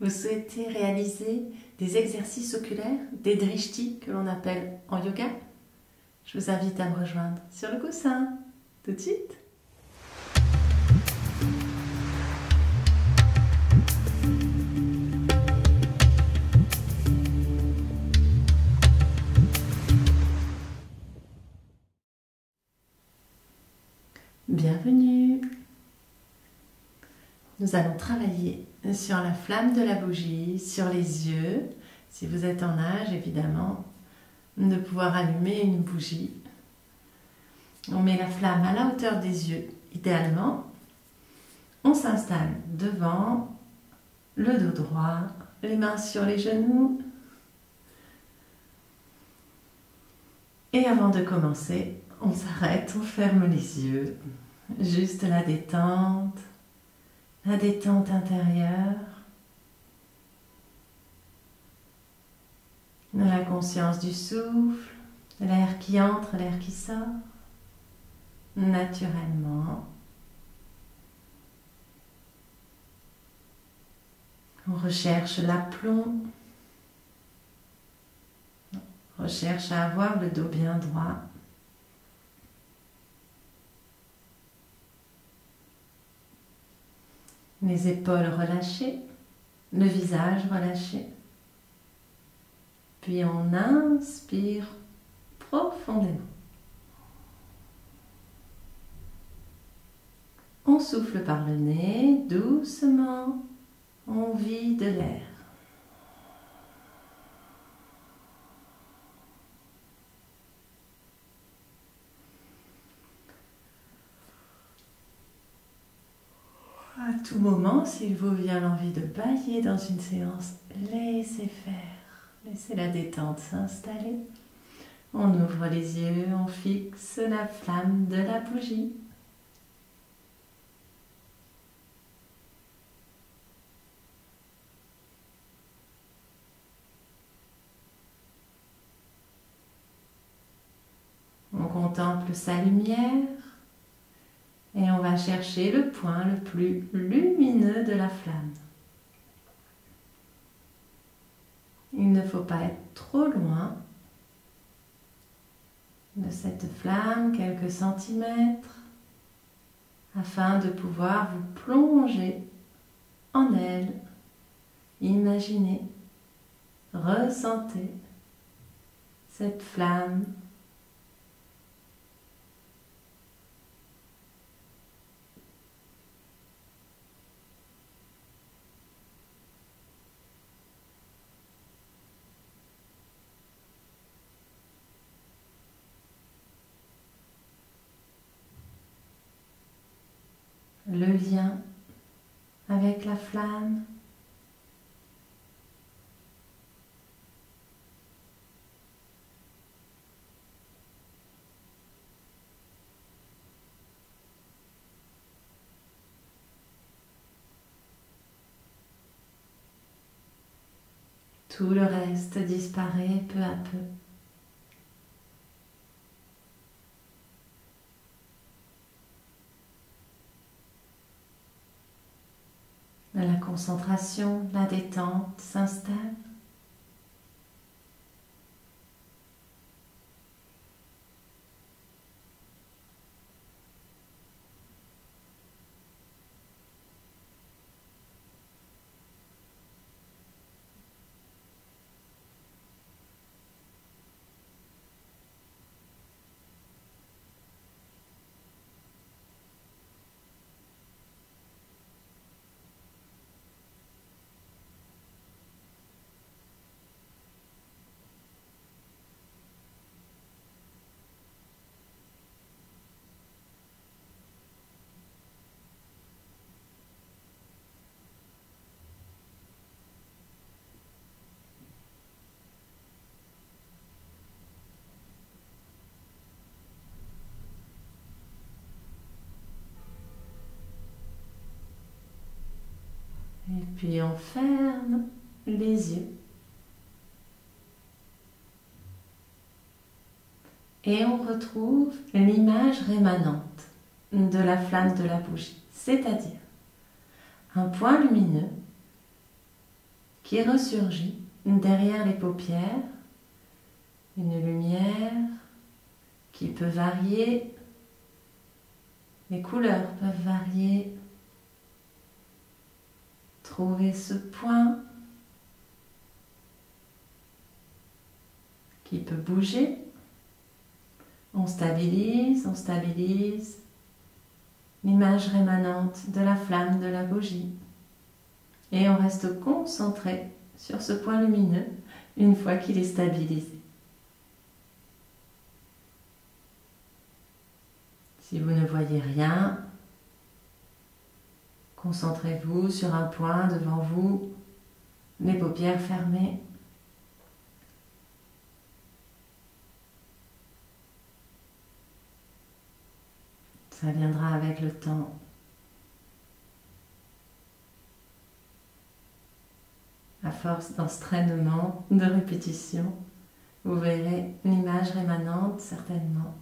Vous souhaitez réaliser des exercices oculaires, des drishtis que l'on appelle en yoga? Je vous invite à me rejoindre sur le coussin, tout de suite. Bienvenue. Nous allons travailler sur la flamme de la bougie, sur les yeux, si vous êtes en âge évidemment de pouvoir allumer une bougie. On met la flamme à la hauteur des yeux, idéalement. On s'installe devant, le dos droit, les mains sur les genoux. Et avant de commencer, on s'arrête, on ferme les yeux. Juste la détente intérieure. La conscience du souffle, l'air qui entre, l'air qui sort, naturellement. On recherche l'aplomb, on recherche à avoir le dos bien droit. Les épaules relâchées, le visage relâché. Puis on inspire profondément. On souffle par le nez, doucement, on vide l'air. À tout moment, s'il vous vient l'envie de bâiller dans une séance, laissez faire. Laissez la détente s'installer. On ouvre les yeux, on fixe la flamme de la bougie. On contemple sa lumière et on va chercher le point le plus lumineux de la flamme. Il ne faut pas être trop loin de cette flamme, quelques centimètres, afin de pouvoir vous plonger en elle. Imaginez, ressentez cette flamme. Le lien avec la flamme. Tout le reste disparaît peu à peu. La concentration, la détente s'installe. Et puis on ferme les yeux. Et on retrouve l'image rémanente de la flamme de la bougie, c'est-à-dire un point lumineux qui ressurgit derrière les paupières. Une lumière qui peut varier. Les couleurs peuvent varier. Trouvez ce point qui peut bouger. On stabilise l'image rémanente de la flamme de la bougie. Et on reste concentré sur ce point lumineux une fois qu'il est stabilisé. Si vous ne voyez rien, concentrez-vous sur un point devant vous, les paupières fermées. Ça viendra avec le temps. À force d'entraînement, de répétition, vous verrez l'image rémanente certainement.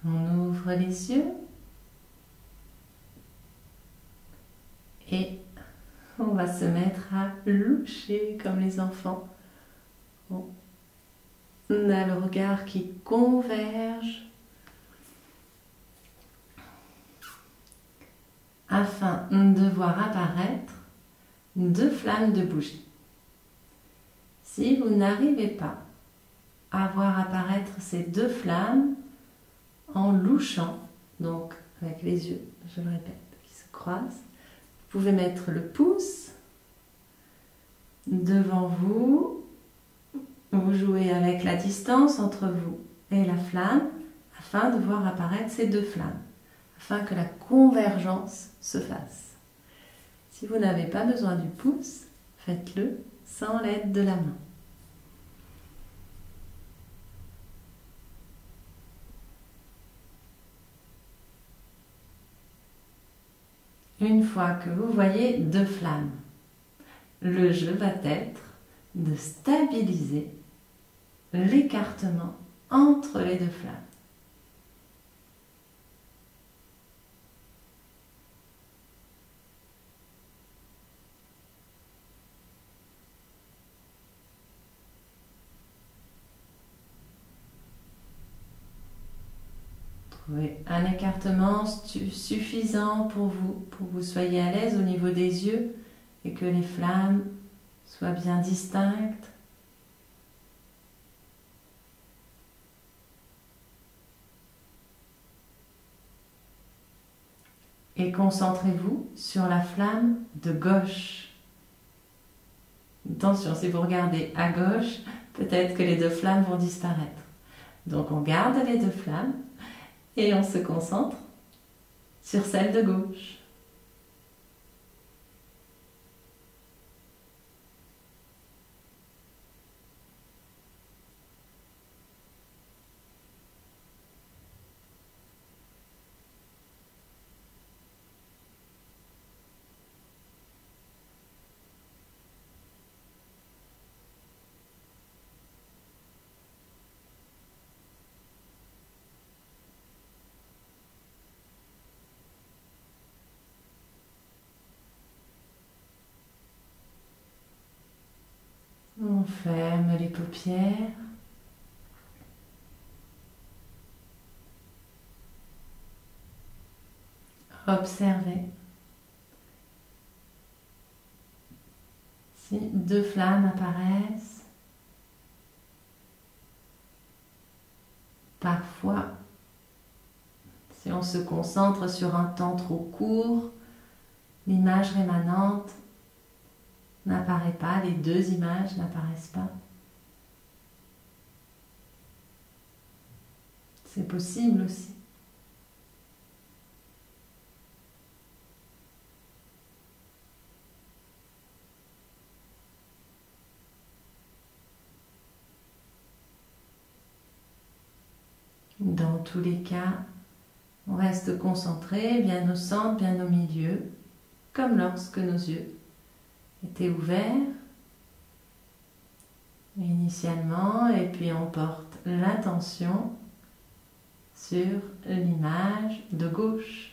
On ouvre les yeux et on va se mettre à loucher comme les enfants. On a le regard qui converge afin de voir apparaître 2 flammes de bougie. Si vous n'arrivez pas à voir apparaître ces 2 flammes, en louchant, donc avec les yeux, je le répète, qui se croisent, vous pouvez mettre le pouce devant vous, vous jouez avec la distance entre vous et la flamme, afin de voir apparaître ces 2 flammes, afin que la convergence se fasse. Si vous n'avez pas besoin du pouce, faites-le sans l'aide de la main. Une fois que vous voyez 2 flammes, le jeu va être de stabiliser l'écartement entre les 2 flammes. Trouvez un écartement suffisant pour que vous soyez à l'aise au niveau des yeux et que les flammes soient bien distinctes. Et concentrez-vous sur la flamme de gauche. Attention, si vous regardez à gauche, peut-être que les 2 flammes vont disparaître. Donc on garde les 2 flammes et on se concentre sur celle de gauche. On ferme les paupières. Observez. Si deux flammes apparaissent, parfois, si on se concentre sur un temps trop court, l'image rémanente n'apparaît pas, les deux images n'apparaissent pas. C'est possible aussi. Dans tous les cas, on reste concentré, bien au centre, bien au milieu, comme lorsque nos yeux étaient ouverts initialement, et puis on porte l'attention sur l'image de gauche.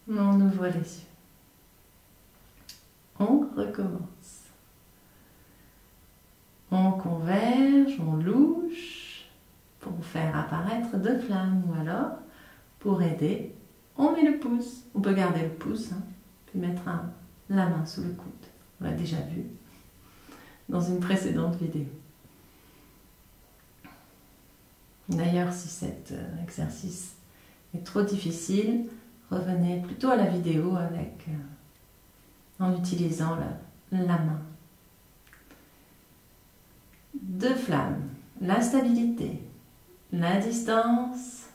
On ouvre les yeux. On recommence. On converge, on louche pour faire apparaître deux flammes, ou alors, pour aider, on met le pouce. On peut garder le pouce, puis mettre la main sous le coude. On l'a déjà vu dans une précédente vidéo. D'ailleurs, si cet exercice est trop difficile, revenez plutôt à la vidéo en utilisant la main. Deux flammes, la stabilité, la distance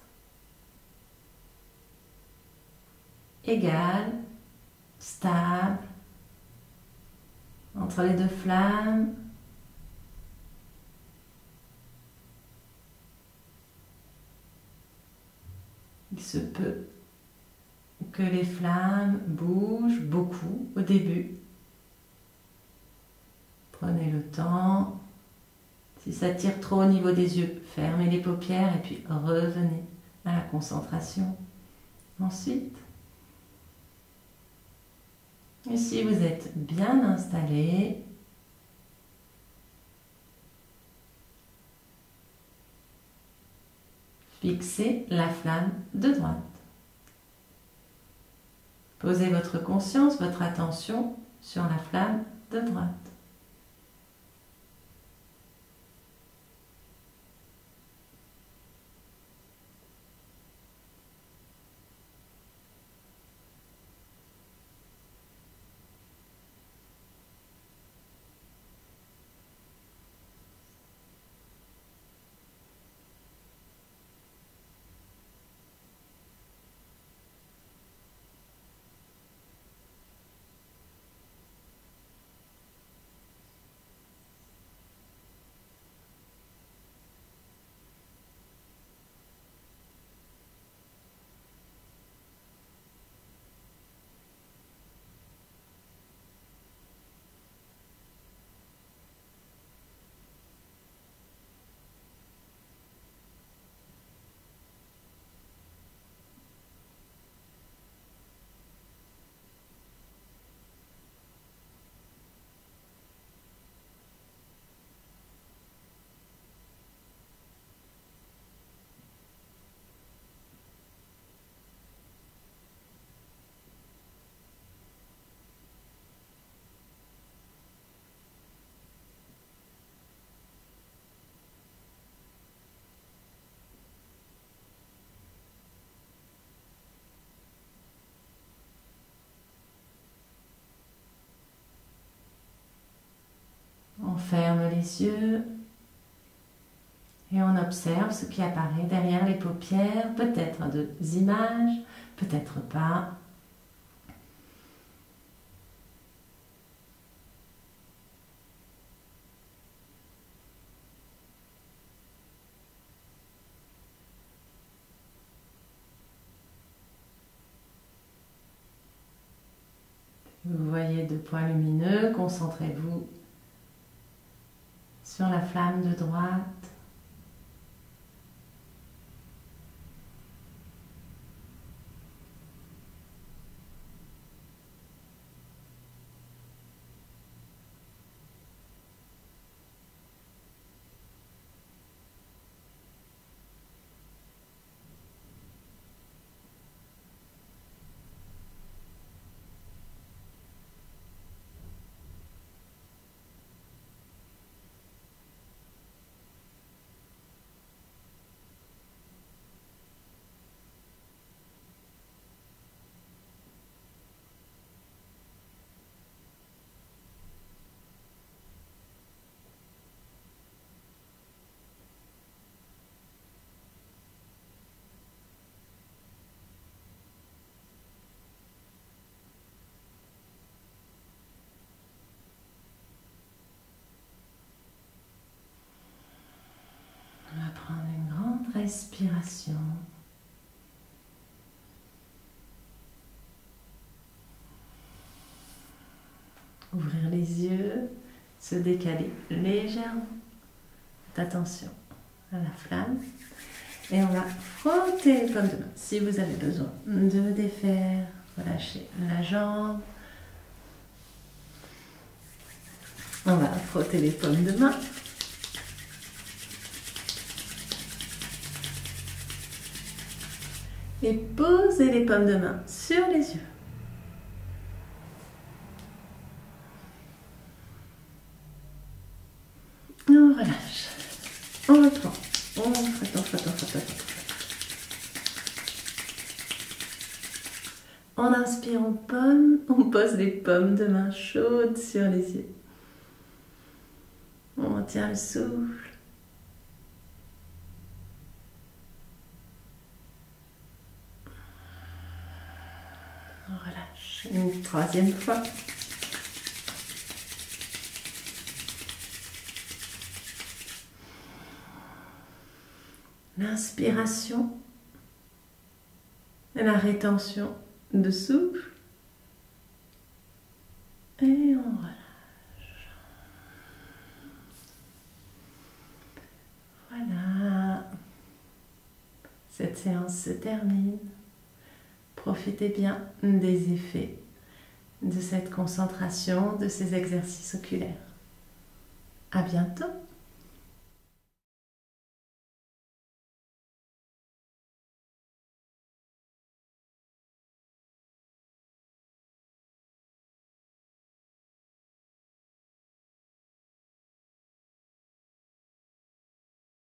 égale, stable, entre les deux flammes. Il se peut que les flammes bougent beaucoup au début. Prenez le temps. Si ça tire trop au niveau des yeux, fermez les paupières et puis revenez à la concentration. Ensuite, et si vous êtes bien installé, fixez la flamme de droite. Posez votre conscience, votre attention sur la flamme de droite. On ferme les yeux et on observe ce qui apparaît derrière les paupières, peut-être des images, peut-être pas. Vous voyez deux points lumineux, concentrez-vous sur la flamme de droite. On va prendre une grande respiration. Ouvrir les yeux, se décaler légèrement. Faites attention à la flamme. Et on va frotter les pommes de main. Si vous avez besoin de défaire, relâchez la jambe. On va frotter les pommes de main. Et posez les pommes de main sur les yeux. On relâche. On reprend. On frotte. En inspirant pomme, on pose les pommes de main chaudes sur les yeux. On retient le souffle. On relâche. Une troisième fois. L'inspiration et la rétention de souffle. Et on relâche. Voilà. Cette séance se termine. Profitez bien des effets de cette concentration, de ces exercices oculaires. À bientôt.